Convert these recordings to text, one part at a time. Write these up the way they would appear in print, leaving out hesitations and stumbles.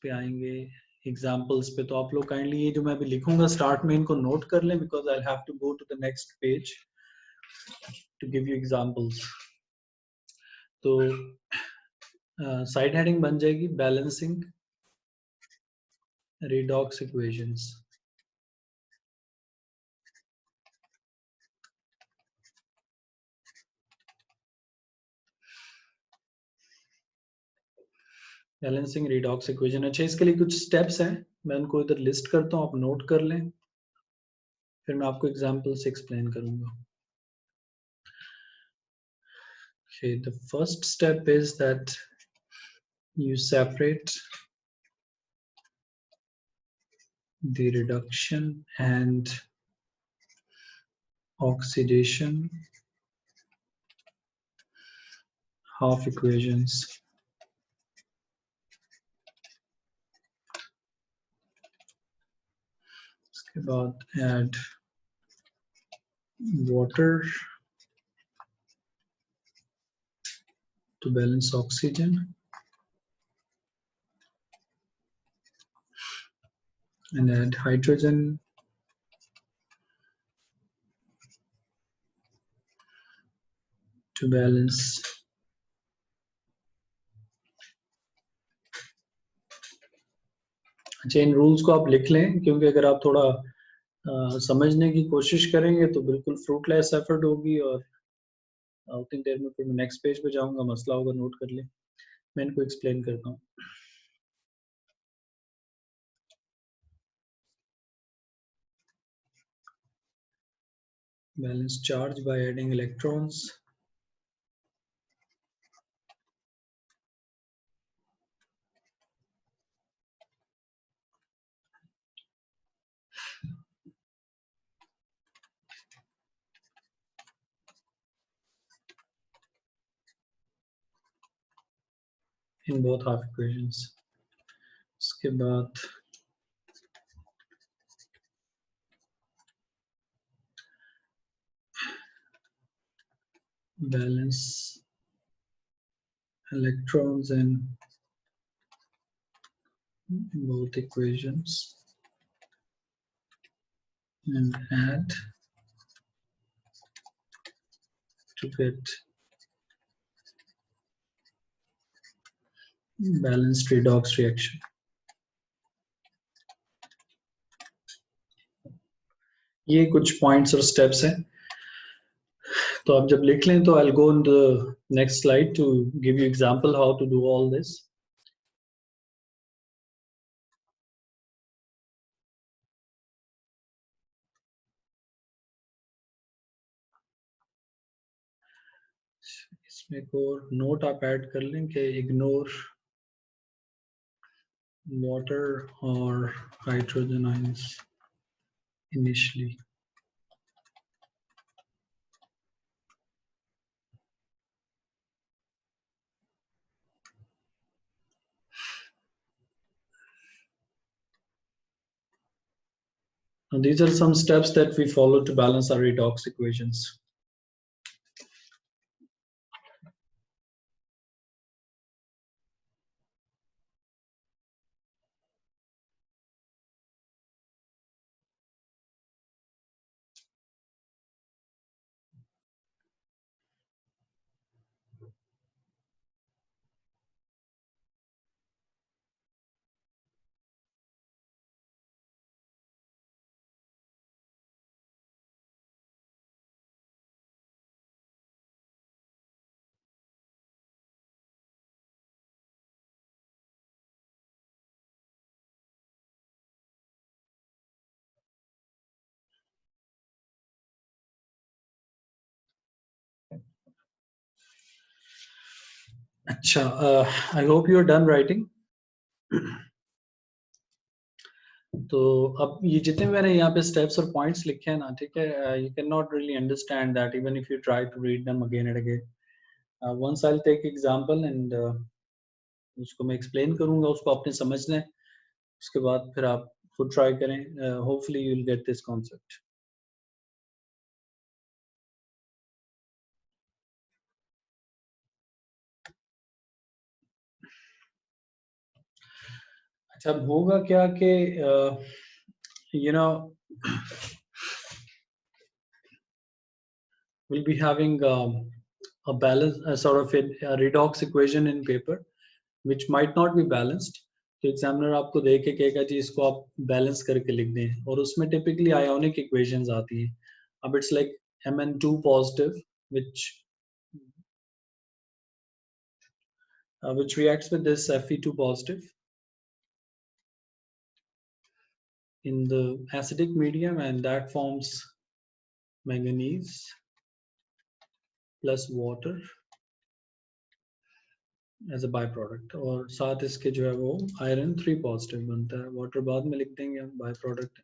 पे आएंगे एग्जाम्पल्स पे, तो आप लोग काइंडली ये जो मैं अभी लिखूंगा स्टार्ट में इनको नोट कर लें, because I have to go to the next page to give you examples. तो साइड हेडिंग बन जाएगी balancing redox equations। Balancing redox equation। अच्छा, इसके लिए कुछ स्टेप्स हैं, मैं उनको इधर लिस्ट करता हूँ, आप नोट कर लें, फिर मैं आपको एग्जांपल से एक्सप्लेन करूंगा। Okay, the first step is that you separate the reduction and oxidation half equations। उसके बाद add water to balance oxygen and add hydrogen to balance अच्छा, इन रूल्स को आप लिख लें, क्योंकि अगर आप थोड़ा समझने की कोशिश करेंगे तो बिल्कुल फ्रूटलेस एफर्ट होगी, और उतनी देर में फिर मैं नेक्स्ट पेज पे जाऊंगा, मसला होगा, नोट कर ले। मैं इनको एक्सप्लेन करता हूँ। Balance charge by adding electrons. In both half equations. उसके बाद balance electrons in both equations and add to get balanced redox reaction। ये कुछ पॉइंट्स और स्टेप्स हैं, तो आप जब लिख लें तो I'll go on the next slide to give you example how to do all this। इसमें एक और नोट आप ऐड कर लें कि ignore water or hydrogen ions initially। Now these are some steps that we follow to balance our redox equations। अच्छा, I hope you are done writing। तो अब ये जितने मैंने यहाँ पे स्टेप्स और पॉइंट्स लिखे हैं ना, ठीक है, you can not really understand that even if you try to read them again and again. Once I will take example and उसको मैं एक्सप्लेन करूंगा, उसको आपने समझना है, उसके बाद फिर आप खुद ट्राई करें, hopefully you will get this concept. अच्छा, अब होगा क्या कि you know we'll be having a balance, a sort of a redox equation in paper which might not be balanced. तो एग्जामिनर आपको दे के कहेगा जी इसको आप बैलेंस करके लिख दें, और उसमें टिपिकली आयोनिक इक्वेशंस आती हैं. अब it's like Mn2 positive which reacts with this Fe2 positive in the acidic medium, and that forms manganese plus water as a by product, और साथ इसके जो है वो आयरन 3 पॉजिटिव बनता है. वाटर बाद में लिख देंगे हम, by product.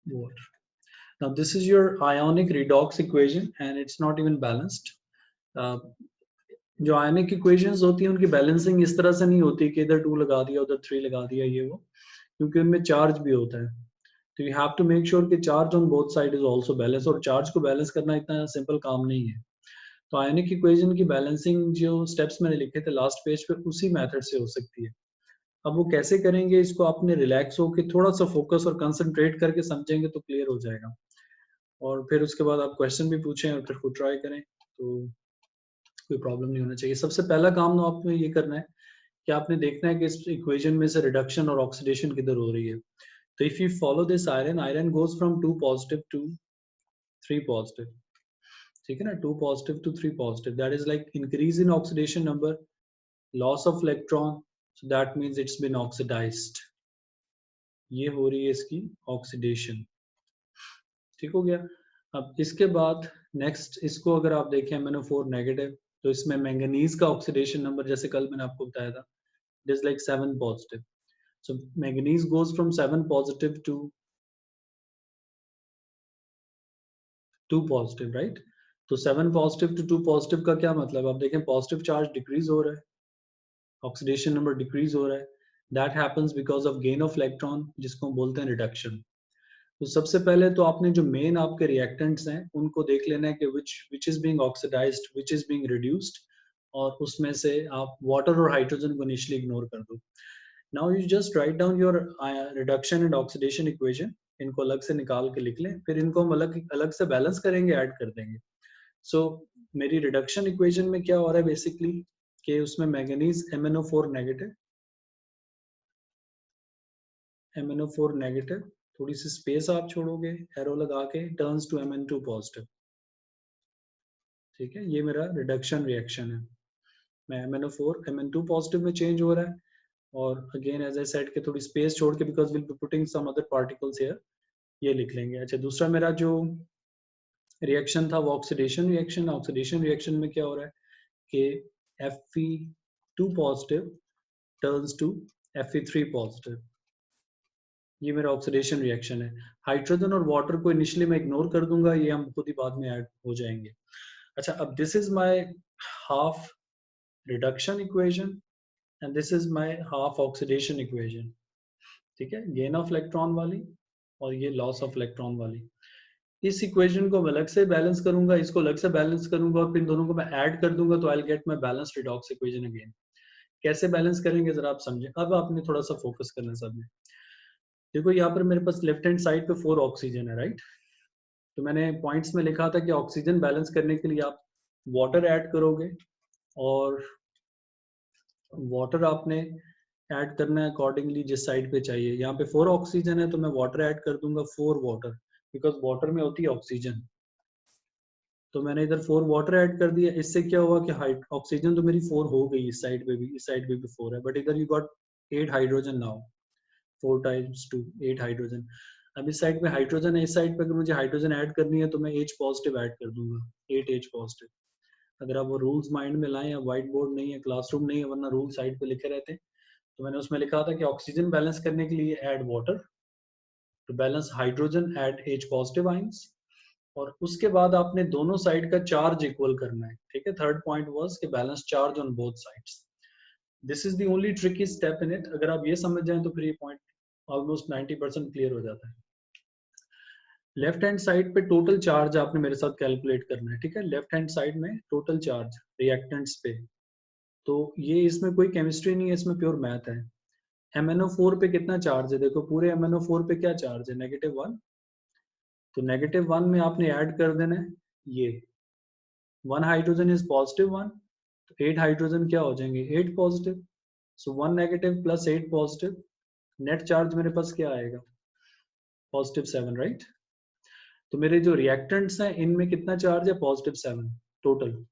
Water. Now this is your ionic redox equation and it's not even balanced. जो आयनिक इक्वेशंस होती हैं उनकी बैलेंसिंग इस तरह से नहीं होती कि इधर 2 लगा दिया उधर 3 लगा दिया ये वो, क्योंकि उनमें चार्ज भी होता है. तो you have to make sure कि charge on both side is also balance, और चार्ज को बैलेंस करना इतना सिंपल काम नहीं है. तो आयनिक इक्वेशन की बैलेंसिंग जो स्टेप्स मैंने लिखे थे लास्ट पेज पे, उसी मेथड से हो सकती है. अब वो कैसे करेंगे, इसको आपने रिलैक्स होकर थोड़ा सा फोकस और कंसंट्रेट करके समझेंगे तो क्लियर हो जाएगा. और फिर उसके बाद आप क्वेश्चन भी पूछें और फिर खुद ट्राई करें, तो कोई प्रॉब्लम नहीं होना चाहिए. सबसे पहला काम तो आपको ये करना है कि आपने देखना है कि इस इक्वेशन में से रिडक्शन और ऑक्सीडेशन किधर हो रही है. तो if you follow this iron, iron goes from 2 positive to 3 positive. ठीक है ना, 2 positive to 3 positive, that is like increase in oxidation number, loss of electron, so that means it's been oxidized. ये हो रही है इसकी ऑक्सीडेशन. ठीक हो गया. अब इसके बाद नेक्स्ट इसको अगर आप देखें MnO4 नेगेटिव, तो इसमें मैंगनीज का ऑक्सीडेशन नंबर जैसे कल मैंने आपको बताया था, it is like 7 positive. So manganese goes from 7 positive to 2 positive, right. तो 7 पॉजिटिव टू 2 पॉजिटिव का क्या मतलब, आप देखें पॉजिटिव चार्ज डिक्रीज हो रहा है, ऑक्सीडेशन नंबर डिक्रीज हो रहा है. That happens because of gain of electron, जिसको हम बोलते हैं रिडक्शन. तो सबसे पहले तो आपने जो मेन आपके रिएक्टेंट्स हैं उनको देख लेना है कि which is being oxidized, which is being reduced, और उसमें से आप वाटर और हाइड्रोजन को इनिशियली इग्नोर कर दो. Now you just write down your reduction and oxidation equation. इनको अलग से निकाल के लिख लें, फिर इनको हम अलग अलग से बैलेंस करेंगे, ऐड कर देंगे. सो मेरी रिडक्शन इक्वेशन में क्या हो रहा है बेसिकली कि उसमें manganese MnO4 negative, MnO4 negative, थोड़ी सी स्पेस आप छोड़ोगे एरो लगा के, टर्न्स टू Mn2 पॉजिटिव. ठीक है, ये मेरा रिडक्शन रिएक्शन है. मैं MnO4 Mn2 पॉजिटिव में चेंज हो रहा है, और अगेन एज आई सेड के थोड़ी स्पेस छोड़ के, because will be putting some other particles here, ये लिख लेंगे. अच्छा, दूसरा मेरा जो रिएक्शन था वो ऑक्सीडेशन रिएक्शन. ऑक्सीडेशन रिएक्शन में क्या हो रहा है कि Fe2 positive turns to Fe3 positive. ये मेरा ऑक्सीडेशन रिएक्शन है. हाइड्रोजन और वाटर को इनिशियली मैं इग्नोर कर दूंगा, ये हम खुद ही बाद में ऐड हो जाएंगे. अच्छा, अब this is my half reduction equation and this is my half oxidation equation. ठीक है, गेन ऑफ इलेक्ट्रॉन वाली और ये लॉस ऑफ इलेक्ट्रॉन वाली. इस इक्वेशन को मैं अलग से बैलेंस करूंगा, इसको अलग से बैलेंस करूंगा, और फिर दोनों को मैं ऐड कर दूंगा, तो I will get my balanced redox equation again. कैसे बैलेंस करेंगे जरा आप समझे. अब आपने थोड़ा सा फोकस करना सब में. देखो यहाँ पर मेरे पास लेफ्ट हैंड साइड पे 4 ऑक्सीजन है, राइट. तो मैंने पॉइंट्स में लिखा था कि ऑक्सीजन बैलेंस करने के लिए आप वाटर ऐड करोगे, और वाटर आपने ऐड करना है अकॉर्डिंगली जिस साइड पे चाहिए. यहाँ पे 4 ऑक्सीजन है तो मैं वाटर ऐड कर दूंगा 4 वाटर, बिकॉज वाटर में होती है ऑक्सीजन. तो मैंने इधर 4 वाटर ऐड कर दिया. इससे क्या हुआ कि ऑक्सीजन तो मेरी 4 हो गई, इस साइड पे भी, इस साइड पे भी 4 है, बट इधर you got 8 hydrogen now. 4 times 2 8 hydrogen. अब इस साइड में हाइड्रोजन है, इस साइड पे अगर मुझे हाइड्रोजन ऐड करनी है तो मैं H पॉजिटिव ऐड कर दूंगा, 8 H पॉजिटिव. अगर आप वो रूल्स माइंड में लाएं, या व्हाइट बोर्ड नहीं है, क्लासरूम नहीं है, वरना रूल साइड पे लिखे रहते. तो मैंने उसमें लिखा था कि ऑक्सीजन बैलेंस करने के लिए add water, to balance hydrogen add H positive ions, और उसके बाद आपने दोनों साइड का चार्ज इक्वल करना है. ठीक है, थर्ड पॉइंट वाज कि balance charge on both sides. This is the only tricky step in it. अगर आप ये समझ जाएं तो फिर ये पॉइंट ऑलमोस्ट 90% क्लियर हो जाता है. लेफ्ट हैंड साइड पे टोटल चार्ज आपने मेरे साथ कैलकुलेट करना है, ठीक है। लेफ्ट हैंड साइड में टोटल चार्ज रिएक्टेंट्स पे, तो ये इसमें कोई केमिस्ट्री नहीं है, इसमें प्योर मैथ है। MnO4 पे कितना चार्ज है, देखो पूरे MnO4 पे क्या चार्ज है, -1। तो -1 में आपने ऐड कर देना है ये 1 हाइड्रोजन इज +1, तो 8 हाइड्रोजन क्या हो जाएंगे, 8 पॉजिटिव। सो 1 negative plus 8 positive, net charge मेरे पास क्या आएगा, +7, राइट। तो मेरे जो रिएक्टेंट्स हैं इनमें कितना चार्ज है, +7 टोटल।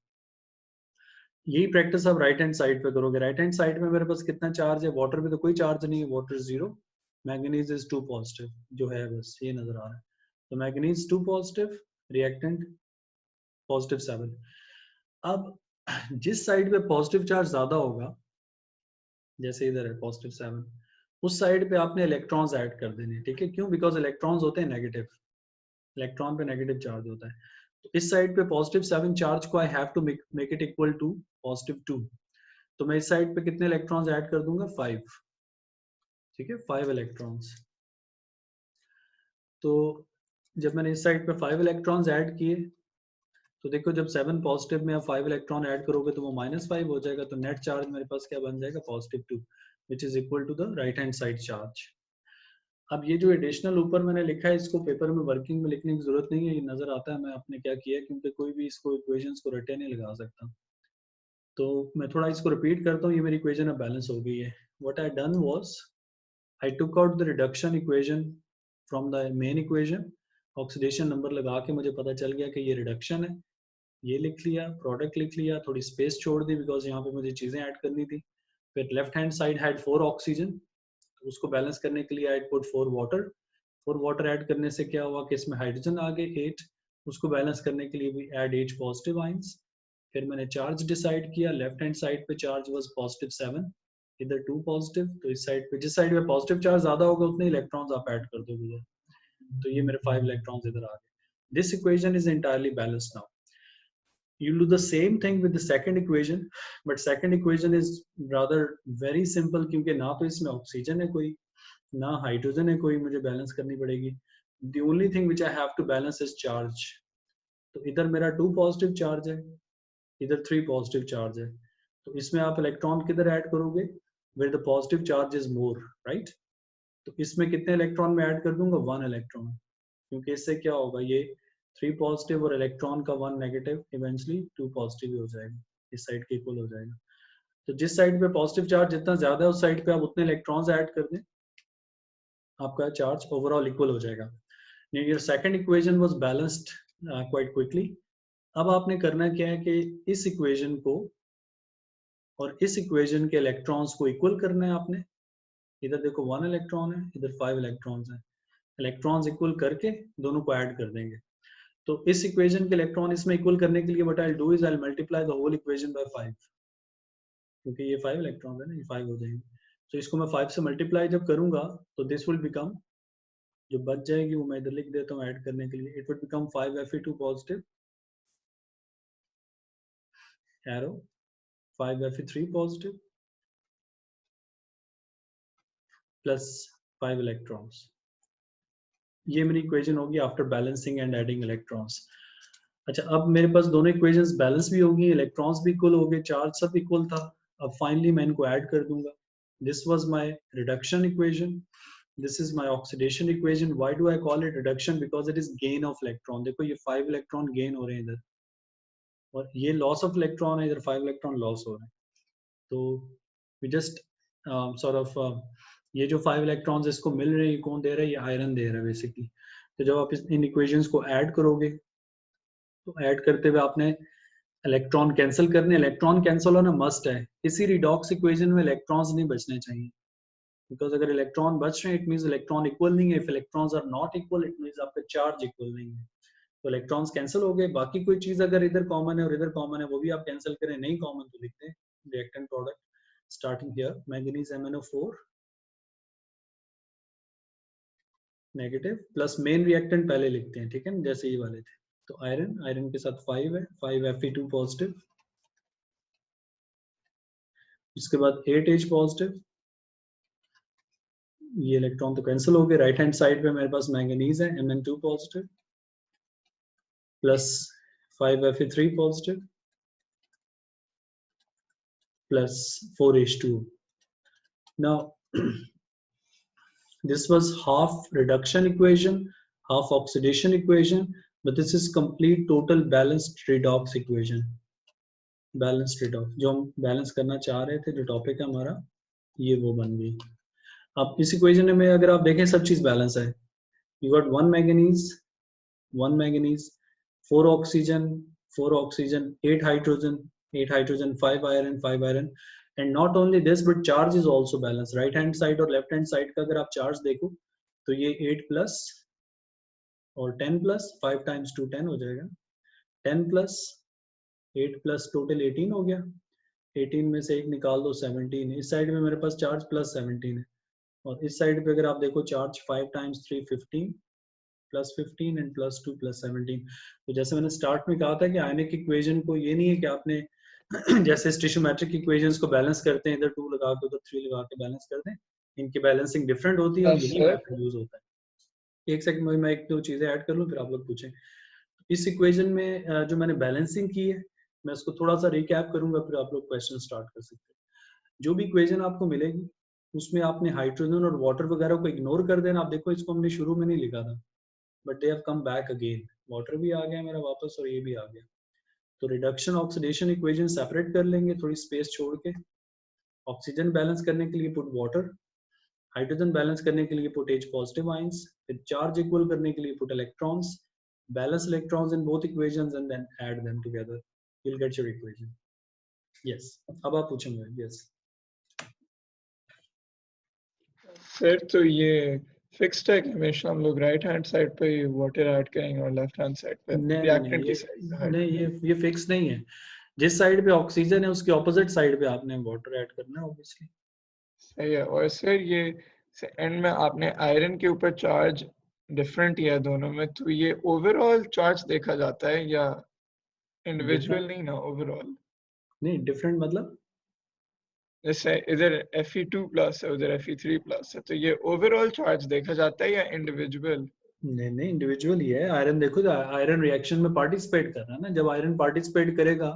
यही प्रैक्टिस आप राइट हैंड साइड पे करोगे। राइट हैंड साइड में मेरे पास कितना चार्ज है, वाटर पे तो कोई चार्ज नहीं है, वाटर 0, मैंगनीज इज 2 पॉजिटिव जो है, बस ये नजर आ रहा है। तो मैंगनीज 2 पॉजिटिव, रिएक्टेंट +7। अब जिस साइड पे पॉजिटिव चार्ज ज्यादा होगा, जैसे इधर है +7, उस साइड पे आपने इलेक्ट्रॉन्स ऐड कर देने, ठीक है। क्यों, बिकॉज इलेक्ट्रॉन्स होते हैं नेगेटिव, इलेक्ट्रॉन पे नेगेटिव चार्ज होता है। तो इस साइड पे +7 चार्ज को I have to make it equal to +2। तो मैं इस साइड पे कितने इलेक्ट्रॉन्स ऐड कर दूंगा, 5, ठीक है, 5 इलेक्ट्रॉन्स। तो जब मैंने इस साइड पे 5 इलेक्ट्रॉन्स ऐड किए, तो देखो जब 7 पॉजिटिव में आप 5 इलेक्ट्रॉन ऐड करोगे तो वो -5 हो जाएगा, तो नेट चार्ज मेरे पास क्या बन जाएगा, +2, which is equal to the right hand side charge. अब ये जो एडिशनल ऊपर मैंने लिखा है, इसको पेपर में वर्किंग में लिखने की जरूरत नहीं है, ये नजर आता है मैं आपने क्या किया, क्योंकि कोई भी इसको इक्वेशंस को रटे नहीं लगा सकता। तो मैं थोड़ा इसको रिपीट करता हूँ, ये मेरी इक्वेशन अब बैलेंस हो गई है। What I done was I took out the reduction equation from the main equation, oxidation number लगा के मुझे पता चल गया कि ये रिडक्शन है, ये लिख लिया, प्रोडक्ट लिख लिया, थोड़ी स्पेस छोड़ दी बिकॉज यहाँ पे मुझे चीजें ऐड करनी थी। फिर left hand side had 4 oxygen, तो उसको बैलेंस करने के लिए I put 4 water. 4 water add करने से क्या हुआ कि इसमें हाइड्रोजन आ गए 8, उसको बैलेंस करने के लिए भी ऐड 8 पॉजिटिव आइंस। फिर मैंने चार्ज डिसाइड किया, लेफ्ट हैंड साइड पे चार्ज वाज +7, इधर 2 पॉजिटिव, तो इस साइड पे जिस साइड पे पॉजिटिव चार्ज ज्यादा होगा उतने इलेक्ट्रॉन्स आप ऐड कर दोगे, तो ये मेरे 5 इलेक्ट्रॉन्स इधर आ गए। This equation is entirely balanced now. You do the same thing with the second equation, but second equation is rather very simple, क्योंकि ना तो इसमें ऑक्सीजन है कोई, ना हाइड्रोजन है कोई, मुझे बैलेंस करनी पड़ेगी। The only thing which I have to balance is charge. तो इधर मेरा 2 पॉजिटिव चार्ज है, इधर 3 पॉजिटिव चार्ज है, तो इसमें आप इलेक्ट्रॉन किधर ऐड करोगे, where the positive charge is more, right? तो इसमें कितने इलेक्ट्रॉन में ऐड कर दूंगा, 1 इलेक्ट्रॉन, क्योंकि इससे क्या होगा, ये 3 पॉजिटिव और इलेक्ट्रॉन का 1 नेगेटिव, इवेंचुअली 2 पॉजिटिव हो जाएगा, इस साइड के इक्वल हो जाएगा। तो जिस साइड पे पॉजिटिव चार्ज जितना ज्यादा है उस साइड पे आप उतने इलेक्ट्रॉन्स ऐड कर दें, आपका चार्ज ओवरऑल इक्वल हो जाएगा। Your second equation was balanced quite quickly. अब आपने करना क्या है कि इस इक्वेशन को और इस इक्वेशन के इलेक्ट्रॉन्स को इक्वल करना है आपने। इधर देखो 1 इलेक्ट्रॉन है, इधर 5 इलेक्ट्रॉन्स हैं, इलेक्ट्रॉन्स इक्वल करके दोनों को ऐड कर देंगे। तो इस इक्वेशन के इलेक्ट्रॉन इसमें इक्वल करने के लिए what I do is I multiply the whole equation by 5, क्योंकि ये 5 इलेक्ट्रॉन है ना, ये 5 हो जाएंगे। तो इसको मैं 5 से मल्टीप्लाई जब करूंगा तो दिस विल बिकम, जो बच जाएगी वो मैं इधर लिख देता हूँ ऐड करने के लिए, it will become 5Fe2 positive arrow, 5Fe3 positive plus 5 electrons. ये मेरी इक्वेशन होगी after balancing and adding electrons. अच्छा, अब मेरे पास दोनों इक्वेशंस बैलेंस भी होगी, इलेक्ट्रॉन्स भी इक्वल हो गए, चार्ज सब इक्वल था। अब फाइनली मैं इनको ऐड कर दूंगा। This was my reduction equation, this is my oxidation equation. Why do I call it reduction, because it is gain of electron. देखो ये 5 इलेक्ट्रॉन गेन हो रहे हैं इधर, और ये लॉस ऑफ इलेक्ट्रॉन है, इधर 5 इलेक्ट्रॉन लॉस हो रहे हैं। तो वी जस्ट सॉर्ट ऑफ ये जो 5 इलेक्ट्रॉन्स इसको मिल रहे हैं, कौन दे रहा है, ये आयरन दे रहा है बेसिकली। तो जब आप इन इक्वेशंस को ऐड करोगे, तो ऐड करते हुए आपने इलेक्ट्रॉन कैंसिल करने, इलेक्ट्रॉन कैंसिल होना मस्ट है। इसी रिडॉक्स इक्वेशन में इलेक्ट्रॉन्स नहीं बचने चाहिए, बिकॉज अगर इलेक्ट्रॉन बच रहे हैं इट मींस इलेक्ट्रॉन इक्वल नहीं है। If electrons are not equal it means आपका चार्ज इक्वल नहीं है। तो इलेक्ट्रॉन्स कैंसिल हो गए, बाकी कोई चीज अगर इधर कॉमन है और इधर कॉमन है वो भी आप कैंसिल करें, नहीं कॉमन तो लिखते हैं reactant product starting here, manganese MnO4 negative plus main reactant पहले लिखते हैं, ठीक है ना, जैसे ये वाले थे। तो आयरन, आयरन के साथ 5 है, 5Fe2 पॉजिटिव, उसके बाद 8H पॉजिटिव, ये इलेक्ट्रॉन तो कैंसिल हो गए। राइट हैंड साइड पे मेरे पास मैंगनीज है Mn2 positive plus 5Fe3 positive plus 4H2. Now, this was half reduction equation, half oxidation equation, but this is complete total balanced redox equation. Balanced redox, जो हम balance करना चाह रहे थे, जो टॉपिक है हमारा, ये वो बन गई। अब इस इक्वेशन में अगर आप देखें सब चीज बैलेंस है। You got one manganese, 4 oxygen, 8 hydrogen, 5 iron, 5 iron. And not only this, but charge is also balanced. Right hand side और left hand side का अगर आप चार्ज देखो तो ये 8 प्लस और 10 प्लस 5 टाइम्स 2 10 हो जाएगा। 10 प्लस 8 प्लस टोटल 18 हो गया। 18 में से एक निकाल दो 17। इस साइड में मेरे पास चार्ज प्लस 17 है और इस साइड पे अगर आप देखो charge 5 times 3 15 plus 15 and plus 2 plus 17। तो जैसे मैंने स्टार्ट में कहा था कि आयनिक इक्वेशन को ये नहीं है कि आपने जैसे स्टिशियोमेट्रिक इक्वेशंस को बैलेंस करते हैं, इधर 2 लगा के उधर 3 लगा के बैलेंस करते हैं, इनकी बैलेंसिंग डिफरेंट होती है और यही मेथड यूज होता है। एक सेकंड में मैं एक दो चीजें ऐड कर लूं फिर आप लोग पूछें। इस इक्वेशन में जो मैंने बैलेंसिंग की है मैं उसको थोड़ा सा रिकैप करूंगा, फिर आप लोग क्वेश्चन स्टार्ट कर सकते हैं। जो भी इक्वेशन आपको मिलेगी उसमें आपने हाइड्रोजन और वाटर वगैरह को इग्नोर कर देना। आप देखो इसको हमने शुरू में नहीं लिखा था, but they have come back again. Water भी आ गया मेरा वापस और ये भी आ गया। तो रिडक्शन ऑक्सीडेशन इक्वेशन सेपरेट कर लेंगे, थोड़ी स्पेस छोड़ के। ऑक्सीजन बैलेंस करने के लिए पुट वाटर, हाइड्रोजन बैलेंस करने के लिए पुट H पॉजिटिव आयंस, फिर चार्ज इक्वल करने के लिए put electrons, balance electrons in both equations and then add them together, you will get your equation. Yes, अब आप पूछेंगे। यस फिर तो ये फिक्स्ड है कि हमेशा हम लोग राइट हैंड साइड पे वाटर ऐड करेंगे और लेफ्ट हैंड साइड पे रिएक्टेंट की साइड पे। नहीं, ये फिक्स नहीं है। जिस साइड पे ऑक्सीजन है उसके ऑपोजिट साइड पे आपने वाटर ऐड करना है ऑब्वियसली। सही है। और फिर ये एंड में आपने आयरन के ऊपर चार्ज डिफरेंट किया दोनों में, तो ये ओवरऑल चार्ज देखा जाता है या इंडिविजुअल नहीं ना ओवरऑल? नहीं, डिफरेंट मतलब जैसे इधर Fe2 प्लस है उधर Fe3 प्लस है, तो ये ओवरऑल चार्ज देखा जाता है या इंडिविजुअल? नहीं, इंडिविजुअल ही है। आयरन देखो, आयरन रिएक्शन में पार्टिसिपेट कर रहा है ना, जब आयरन पार्टिसिपेट करेगा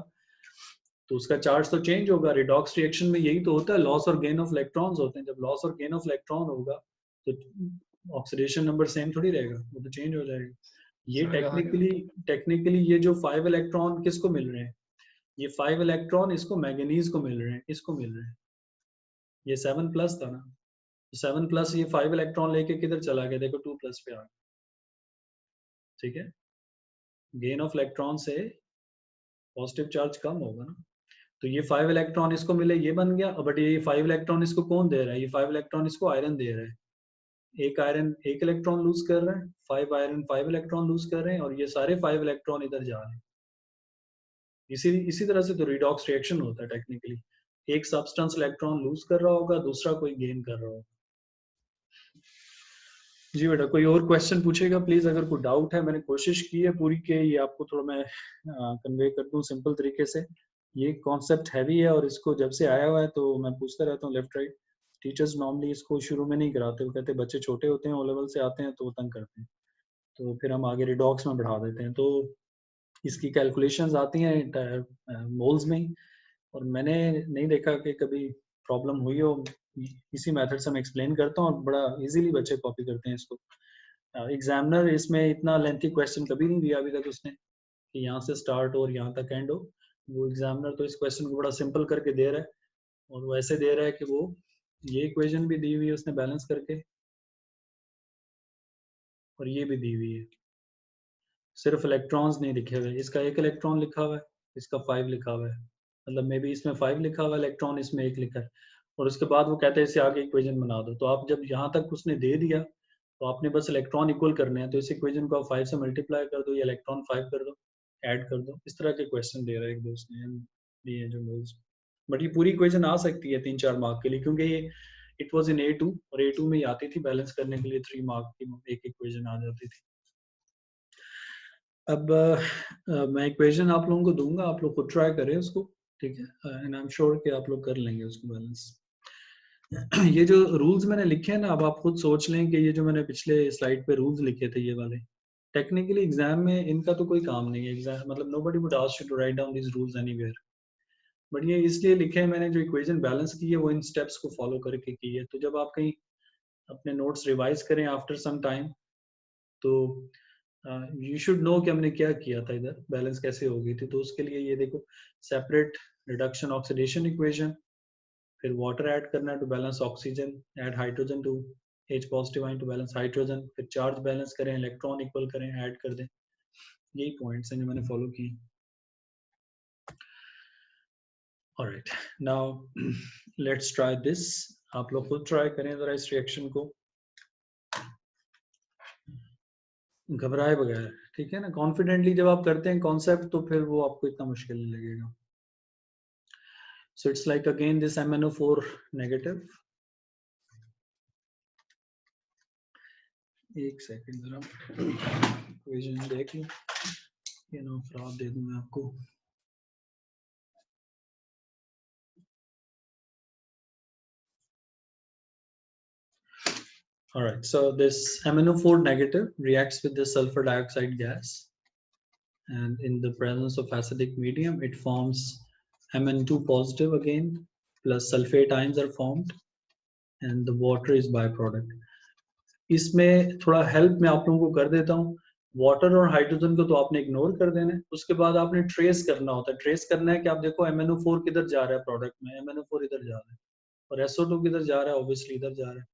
तो उसका चार्ज तो चेंज होगा। रिडॉक्स रिएक्शन में यही तो होता है, लॉस और गेन ऑफ इलेक्ट्रॉन्स होते हैं। जब लॉस और गेन ऑफ इलेक्ट्रॉन होगा तो ऑक्सीडेशन नंबर सेम थोड़ी रहेगा, वो तो चेंज हो जाएगा। ये टेक्निकली ये जो 5 इलेक्ट्रॉन किसको मिल रहे हैं, ये 5 इलेक्ट्रॉन इसको मैंगनीज को मिल रहे हैं, इसको मिल रहे हैं। ये 7 प्लस था ना, 7 प्लस ये 5 इलेक्ट्रॉन लेके किधर चला गया, देखो 2 प्लस पे आ गया। ठीक है, गेन ऑफ इलेक्ट्रॉन से पॉजिटिव चार्ज कम होगा ना, तो ये 5 इलेक्ट्रॉन इसको मिले, ये बन गया। बट ये 5 इलेक्ट्रॉन इसको कौन दे रहा है, ये 5 इलेक्ट्रॉन इसको आयरन दे रहा है। एक आयरन 1 इलेक्ट्रॉन लूज कर रहा है, 5 आयरन 5 इलेक्ट्रॉन लूज कर रहे हैं, और ये सारे 5 इलेक्ट्रॉन इधर जा रहे हैं। इसी तरह से तो रिडॉक्स रिएक्शन होता है टेक्निकली। एक सब्सटेंस इलेक्ट्रॉन लूज कर रहा होगा, दूसरा कोई गेन कर रहा होगा। जी बेटा, कोई और क्वेश्चन पूछेगा प्लीज। अगर कोई डाउट है, मैंने कोशिश की है पूरी के ये आपको थोड़ा मैं कन्वे कर दूं सिंपल तरीके से। ये कॉन्सेप्ट हैवी है और इसको जब से आया हुआ है तो मैं पूछता रहता हूँ लेफ्ट राइट। टीचर्स नॉर्मली इसको शुरू में नहीं कराते, वो कहते बच्चे छोटे होते हैं, ओ लेवल से आते हैं तो वो तंग करते हैं, तो फिर हम आगे रिडॉक्स में बढ़ा देते हैं। तो इसकी कैलकुलेशंस आती हैं मोल्स में ही, और मैंने नहीं देखा कि कभी प्रॉब्लम हुई हो। इसी मेथड से मैं एक्सप्लेन करता हूँ और बड़ा इजीली बच्चे कॉपी करते हैं इसको। एग्जामिनर इसमें इतना लेंथी क्वेश्चन कभी नहीं दिया अभी तक उसने कि यहाँ से स्टार्ट हो और यहाँ तक एंड हो। वो एग्जामिनर तो इस क्वेश्चन को बड़ा सिंपल करके दे रहा है, और वो ऐसे दे रहा है कि वो ये इक्वेशन भी दी हुई है उसने बैलेंस करके, और ये भी दी हुई है, सिर्फ इलेक्ट्रॉन्स नहीं लिखे हुए। इसका 1 इलेक्ट्रॉन लिखा हुआ है, इसका 5 लिखा हुआ है, मतलब मे बी इसमें 5 लिखा हुआ है इलेक्ट्रॉन, इसमें 1 लिखा है, और उसके बाद वो कहते हैं इससे आगे इक्वेशन बना दो। तो आप जब यहाँ तक उसने दे दिया तो आपने बस इलेक्ट्रॉन इक्वल करने हैं, तो इस इक्वेशन को आप 5 से मल्टीप्लाई कर दो, या इलेक्ट्रॉन 5 कर दो, ऐड कर दो। इस तरह के क्वेश्चन दे रहा है एक दोस्त ने दिए जो रूल्स। बट ये पूरी इक्वेशन आ सकती है 3-4 मार्क के लिए, क्योंकि ये इट वाज इन A2, और A2 में ही आती थी बैलेंस करने के लिए 3 मार्क की एक इक्वेशन आ जाती थी। अब मैं इक्वेशन आप लोगों को दूंगा, आप लोग खुद ट्राई करें उसको, ठीक है, एंड आई एम श्योर कि आप लोग कर लेंगे उसको बैलेंस। ये जो रूल्स मैंने लिखे हैं ना, अब आप खुद सोच लें कि ये जो मैंने पिछले स्लाइड पे रूल्स लिखे थे ये वाले, टेक्निकली एग्जाम में इनका तो कोई काम नहीं है। एग्जाम मतलब nobody would ask you to write down these rules anywhere, but ये इसलिए लिखे हैं मैंने, जो इक्वेशन बैलेंस की है वो इन स्टेप्स को फॉलो करके की है। तो जब आप कहीं अपने नोट्स रिवाइज करें आफ्टर सम टाइम, तो यू शुड नो कि हमने क्या किया था, इधर बैलेंस कैसे हो गई थी। तो उसके लिए ये देखो, सेपरेट रिडक्शन ऑक्सीडेशन इक्वेशन, फिर वाटर ऐड करना है to balance oxygen, add hydrogen to H positive ion to balance hydrogen, फिर चार्ज बैलेंस करें, इलेक्ट्रॉन इक्वल करें, ऐड कर दें। यही पॉइंट्स हैं जो मैंने फॉलो किए। Alright, now let's try this. आप लोग खुद ट्राई करें जरा इस रिएक्शन को, घबराए बगैर, ठीक है ना। कॉन्फिडेंटली जब आप करते हैं कॉन्सेप्ट, तो फिर वो आपको इतना मुश्किल नहीं लगेगा। So it's like again this MnO4 negative. एक सेकंड जरा इक्वेशन देख लो, ये ना खराब दे दूं मैं आपको। All right, so this MnO4 negative reacts with the sulfur dioxide gas, and in the presence of acidic medium, it forms Mn2 positive again, plus sulfate ions are formed, and the water is byproduct. इसमें थोड़ा help मैं आप लोगों को कर देता हूँ। Water और हाइड्रोजन को तो आपने इग्नोर कर देना है, उसके बाद आपने ट्रेस करना होता है। ट्रेस करना है कि आप देखो MnO4 किधर जा रहा है प्रोडक्ट में, MnO4 इधर जा रहा है, और SO2 किधर जा रहा है, ऑब्वियसली इधर जा रहा है।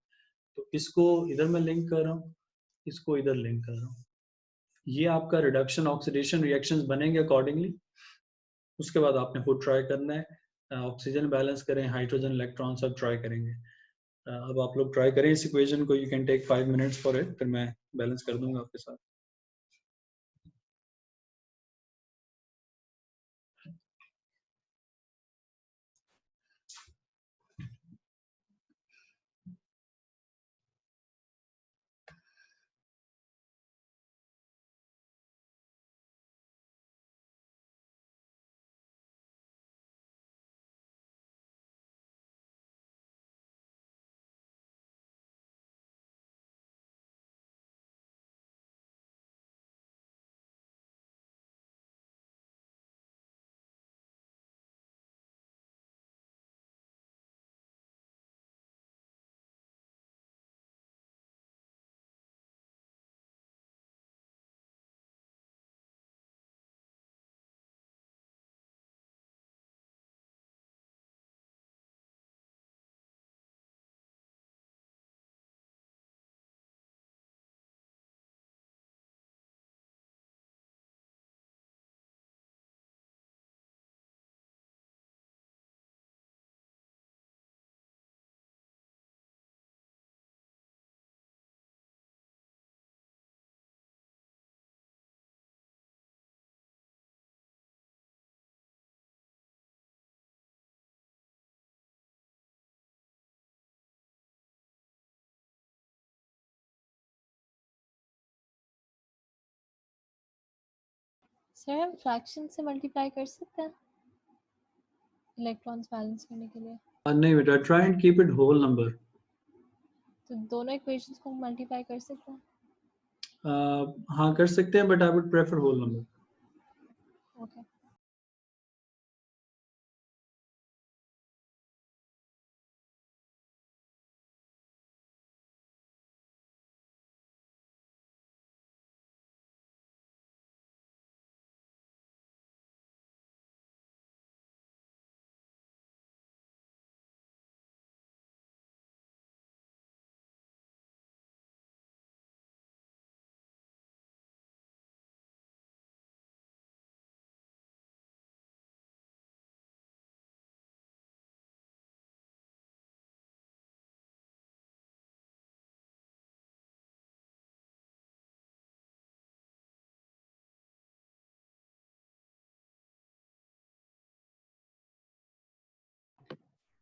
तो इसको इधर मैं लिंक कर रहा हूँ, इसको इधर लिंक कर रहा हूँ। ये आपका रिडक्शन ऑक्सीडेशन रिएक्शंस बनेंगे अकॉर्डिंगली। उसके बाद आपने खुद ट्राई करना है, ऑक्सीजन बैलेंस करें, हाइड्रोजन इलेक्ट्रॉन सब ट्राई करेंगे। अब आप लोग ट्राई करें इस इक्वेशन को, you can take 5 minutes for it, फिर मैं बैलेंस कर दूंगा आपके साथ। सर हम फ्रैक्शन से मल्टीप्लाई कर सकते हैं इलेक्ट्रॉन्स बैलेंस करने के लिए? नहीं बेटा, try and keep it whole number. तो दोनों इक्वेशंस को मल्टीप्लाई कर सकते हैं? हाँ कर सकते हैं, but I would prefer whole number. Okay.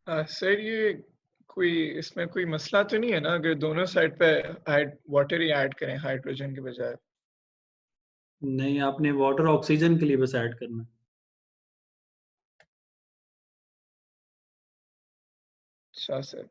Sir ये कोई इसमें कोई मसला तो नहीं है ना अगर दोनों साइड पे वाटर ही ऐड करें हाइड्रोजन के बजाय? नहीं, आपने वाटर ऑक्सीजन के लिए बस ऐड करना है। अच्छा सर।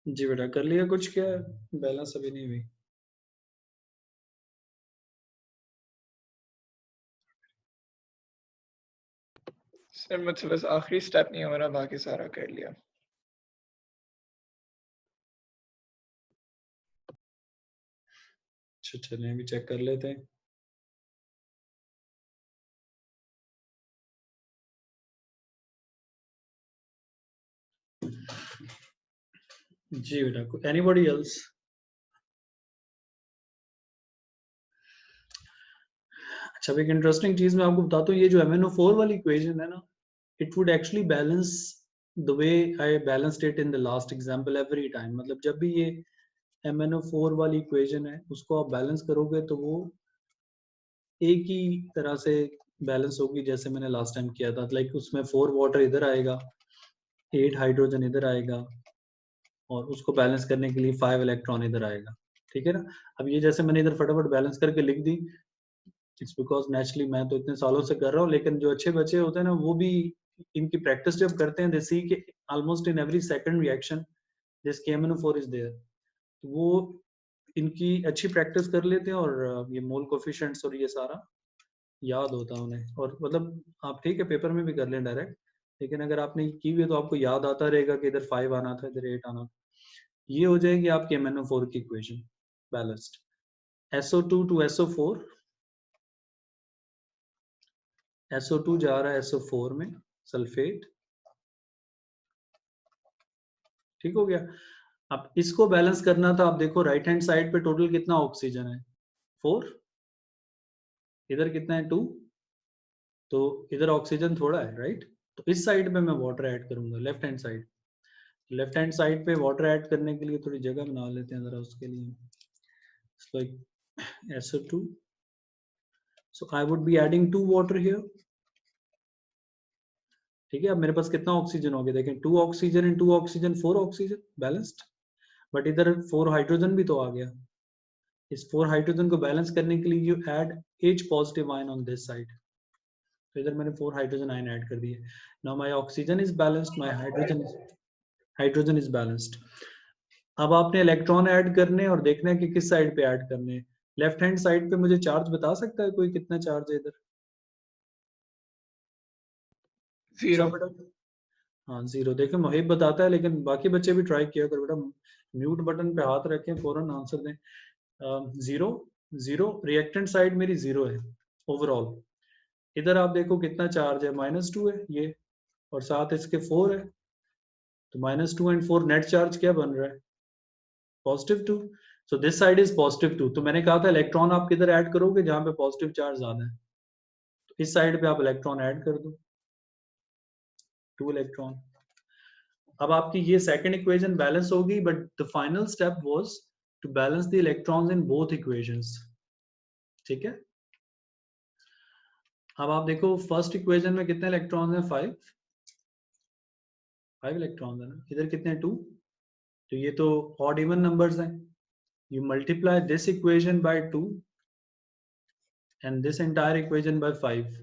जी बेटा कर लिया कुछ, क्या बैलेंस अभी नहीं हुई? सर मुझसे बस आखिरी स्टेप नहीं हो रहा, बाकी सारा कर लिया। अच्छा चलिए अभी चेक कर लेते हैं। जी बेटा, एनीबॉडी एल्स? अच्छा, एक इंटरेस्टिंग चीज मैं आपको बताता हूँ, ये जो MnO4 वाली इक्वेशन है ना, it would actually balance the way I balanced it in the last example every time. मतलब जब भी ये MnO4 वाली इक्वेशन है उसको आप बैलेंस करोगे तो वो एक ही तरह से बैलेंस होगी जैसे मैंने लास्ट टाइम किया था। लाइक उसमें 4 वाटर इधर आएगा, 8 हाइड्रोजन इधर आएगा, और उसको बैलेंस करने के लिए 5 इलेक्ट्रॉन इधर आएगा। ठीक है ना? अब ये जैसे मैंने इधर फटाफट बैलेंस करके लिख दी, इट्स बिकॉज नेचुरली मैं तो इतने सालों से कर रहा हूँ, लेकिन जो अच्छे बच्चे होते हैं ना वो भी इनकी प्रैक्टिस जब करते हैं, दे सी कि almost in every second reaction this KMnO4 is there, तो वो इनकी अच्छी प्रैक्टिस कर लेते हैं और ये मोल कोफिशिएंट्स और ये सारा याद होता है उन्हें। और मतलब आप ठीक है पेपर में भी कर लें डायरेक्ट, लेकिन अगर आपने की हुई है तो आपको याद आता रहेगा कि इधर 5 आना था, इधर 8 आना था। ये हो जाएगी आपकी MnO4 की equation balanced. SO2 to SO4, SO2 जा रहा है SO4 में, सल्फेट। ठीक हो गया। अब इसको बैलेंस करना था। आप देखो राइट हैंड साइड पे टोटल कितना ऑक्सीजन है, 4, इधर कितना है 2, तो इधर ऑक्सीजन थोड़ा है राइट। तो इस साइड पे मैं वाटर ऐड करूंगा, left hand side. Left hand side पे वाटर ऐड करने के लिए थोड़ी जगह बना लेते हैं जरा उसके लिए। like SO2, so I would be adding 2 water here। ठीक है, अब मेरे पास कितना ऑक्सीजन हो गया देखें, 2 oxygen and 2 oxygen, 4 oxygen balanced. But इधर 4 हाइड्रोजन भी तो आ गया। इस 4 हाइड्रोजन को बैलेंस करने के लिए you add H positive ion on this side. तो इधर मैंने 4 हाइड्रोजन आयन ऐड कर दिए। Now my oxygen is balanced, my hydrogen is balanced. अब आपने इलेक्ट्रॉन ऐड करने और देखना है कि किस साइड पे ऐड करने हैं। लेफ्ट हैंड साइड पे मुझे चार्ज बता सकता है कोई कितना चार्ज है इधर? 0। बेटा हाँ 0। देखो मोहिब बताता है, लेकिन बाकी बच्चे भी ट्राई किया कर बेटा, म्यूट बटन पे हाथ रखें फौरन आंसर दें। 0 0, रिएक्टेंट साइड मेरी 0 है ओवरऑल। इधर आप देखो कितना चार्ज है, -2 है ये, और साथ इसके 4 है, तो -2 एंड 4 नेट चार्ज क्या बन रहा है, +2। So this side is +2। तो मैंने कहा था इलेक्ट्रॉन आप किधर ऐड करोगे जहां पे पॉजिटिव चार्ज ज्यादा है, तो इस साइड पे आप इलेक्ट्रॉन ऐड कर दो, 2 इलेक्ट्रॉन। अब आपकी ये सेकंड इक्वेशन बैलेंस होगी, but the final step was to balance the electrons in both equations. ठीक है, अब आप देखो फर्स्ट इक्वेशन में कितने इलेक्ट्रॉन्स हैं, 5 इलेक्ट्रॉन्स है ना, इधर कितने 2, तो ये तो ऑड इवन नंबर्स हैं। You multiply this equation by 2 and this entire equation by 5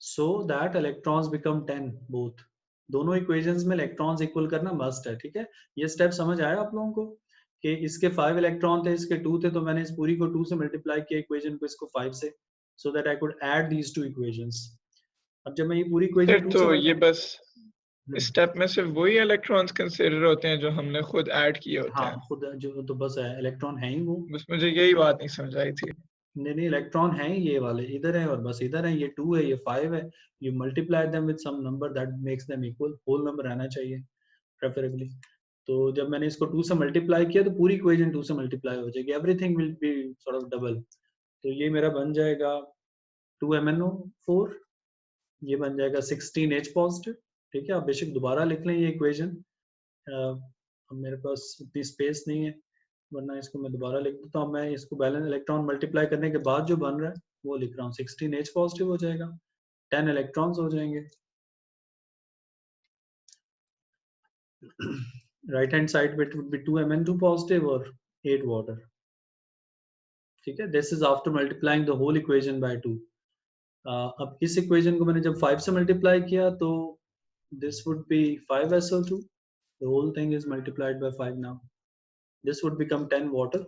so that electrons become 10 both। दोनों इक्वेशंस में इलेक्ट्रॉन्स इक्वल करना मस्ट है। ठीक है, ये स्टेप समझ आया आप लोगों को कि इसके 5 इलेक्ट्रॉन थे, इसके 2 थे, तो मैंने इस पूरी को 2 से मल्टीप्लाई किया इक्वेशन को, इसको 5 से, so that I could add these two equations। अब जब मैं ये पूरी सर इक्वेशन 2 तो से ये बस स्टेप में सिर्फ वही इलेक्ट्रॉन्स कंसीडर होते हैं जो हमने खुद ऐड किए होते हाँ हैं? खुद जो तो बस है, इलेक्ट्रॉन है ही वो। बस मुझे यही बात नहीं समझ आई थी। नहीं इलेक्ट्रॉन है ही ये वाले, इधर है और बस इधर है, ये 2 है ये 5 है। You multiply them with some number that makes them equal, whole number रहना चाहिए प्रेफरेबली। तो जब मैंने इसको 2 से मल्टीप्लाई किया तो पूरी इक्वेशन 2 से मल्टीप्लाई हो जाएगी, everything will be sort of double. तो ये मेरा बन जाएगा 2MnO4, ये बन जाएगा 16H पॉजिटिव। ठीक है, आप बेशक दोबारा लिख लें ये इक्वेशन, अब मेरे पास इतनी स्पेस नहीं है, वरना इसको मैं दोबारा लिख देता हूँ। मैं इसको बैलेंस इलेक्ट्रॉन मल्टीप्लाई करने के बाद जो बन रहा है वो लिख रहा हूँ, 16H पॉजिटिव हो जाएगा, 10 इलेक्ट्रॉन्स हो जाएंगे। राइट हैंड साइड पे it would be 2Mn2 positive और 8 वाटर। ठीक है, this is after multiplying the whole equation by 2। अब इस इक्वेशन को मैंने जब 5 से मल्टीप्लाई किया तो this would be 5SO2 The whole thing is multiplied by 5 now. This would become 10 water.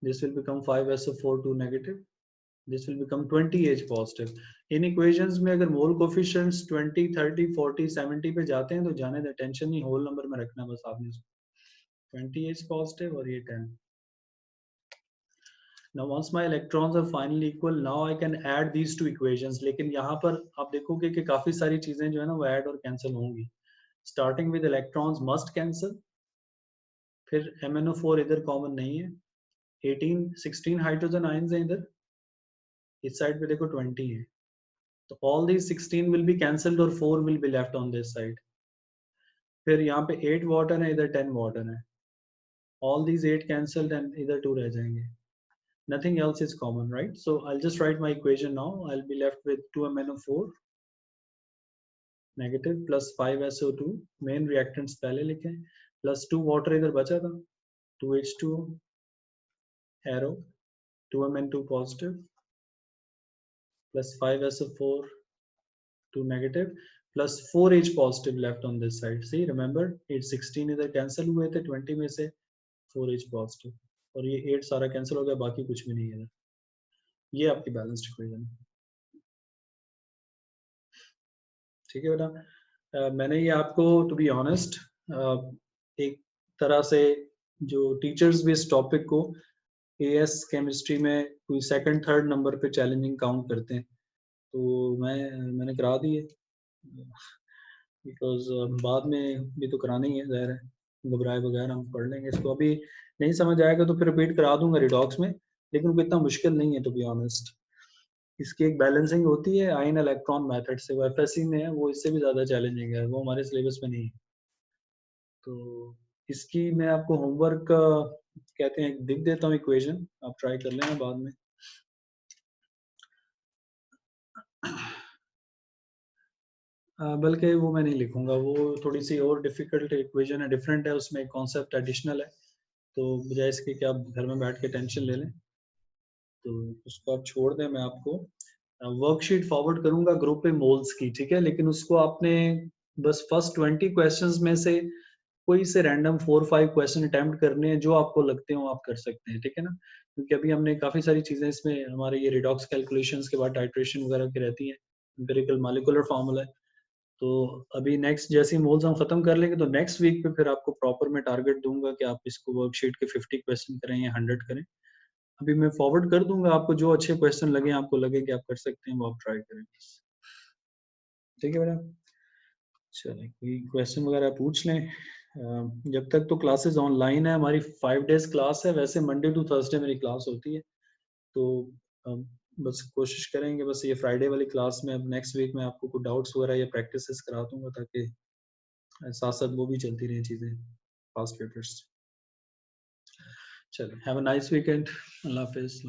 This will become 5SO4 2 negative. This will become 20H positive. In equations में अगर मोल कोफिशिएंट्स 20, 30, 40, 70 पे जाते हैं तो जाने दे, टेंशन नहीं, होल नंबर में रखना बस आपने 20H positive और ये 10. Now once my electrons are finally equal, now I can add these two equations. लेकिन यहाँ पर आप देखोगे कि काफी सारी चीजें जो है ना वो ऐड और कैंसिल होंगी. Starting with electrons must cancel. फिर MnO4 इधर कॉमन नहीं है. 16 हाइड्रोजन आयंस हैं इधर. इस साइड पे देखो 20 है. तो all these 16 will be cancelled और 4 will be left on this side. फिर यहाँ पे 8 वाटर है, इधर 10 वाटर है. All these 8 cancelled and इधर 2 रह जाएंगे. Nothing else is common, right? So I'll just write my equation now. I'll be left with 2MnO4 negative plus 5SO2 main reactants पहले लिखें plus 2 water इधर बचा था 2H2 arrow 2Mn2 positive plus 5SO4 2 negative plus 4H positive left on this side. See, remember 16 इधर cancel हुए थे 20 में से 4H positive और ये 8 सारा cancel हो गया, बाकी कुछ भी नहीं है इधर. ये आपकी बैलेंस्ड इक्वेशन है. ठीक है बेटा. मैंने ये आपको टू बी ऑनेस्ट एक तरह से जो टीचर्स भी इस टॉपिक को एएस केमिस्ट्री में कोई सेकंड थर्ड नंबर पे चैलेंजिंग काउंट करते हैं, तो मैंने करा दिए बिकॉज बाद में भी तो कराना ही है, ज़ाहिर है, घबराए बगैर हम पढ़ लेंगे इसको. अभी नहीं समझ आएगा तो फिर रिपीट करा दूंगा रिडॉक्स में, लेकिन वो इतना मुश्किल नहीं है टू बी ऑनेस्ट. इसकी एक बैलेंसिंग होती है आयन इलेक्ट्रॉन मेथड से, वो एफएससी में है, वो इससे भी ज़्यादा चैलेंजिंग है, वो हमारे सिलेबस में नहीं है. तो इसकी मैं आपको होमवर्क कहते हैं लिख देता हूँ इक्वेशन, आप ट्राई कर लेना बाद में. बल्कि वो मैं नहीं लिखूंगा, वो थोड़ी सी और डिफिकल्ट इक्वेशन है, डिफरेंट है, उसमें एक कॉन्सेप्ट एडिशनल है, तो बजाय इसके कि आप घर में बैठ के टेंशन ले लें तो उसको आप छोड़ दें. मैं आपको वर्कशीट फॉरवर्ड करूंगा ग्रुप पे मोल्स की, ठीक है, लेकिन उसको आपने बस फर्स्ट 20 क्वेश्चंस में से कोई से रैंडम 4-5 क्वेश्चन अटेम्प्ट करने हैं जो आपको लगते हो आप कर सकते हैं, ठीक है ना, क्योंकि अभी हमने काफी सारी चीजें इसमें हमारे ये रिडॉक्स कैलकुलेशंस के बाद टाइट्रेशन वगैरह की रहती हैं, एम्पिरिकल मॉलिक्यूलर फार्मूला है. तो अभी नेक्स्ट जैसे मोल्स हम खत्म कर लेंगे तो नेक्स्ट वीक पे फिर आपको प्रॉपर मैं टारगेट दूंगा कि आप इसको वर्कशीट के 50 क्वेश्चन करें या 100 करें. अभी मैं फॉरवर्ड कर दूंगा आपको, जो अच्छे क्वेश्चन लगे आपको लगे कि आप कर सकते हैं वो आप ट्राई करें. ठीक है बेटा, चलिए कोई क्वेश्चन वगैरह पूछ लें. जब तक तो क्लासेस ऑनलाइन है, हमारी 5 डेज क्लास है, वैसे मंडे टू थर्सडे मेरी क्लास होती है, तो बस कोशिश करेंगे बस ये फ्राइडे वाली क्लास में अब नेक्स्ट वीक में आपको कुछ डाउट्स वगैरह या प्रैक्टिसेस करा दूंगा ताकि साथ साथ वो भी चलती रही चीजें, पास्ट पेपर्स. चलो, हैव अ नाइस वीकेंड. अल्लाह हाफिज़.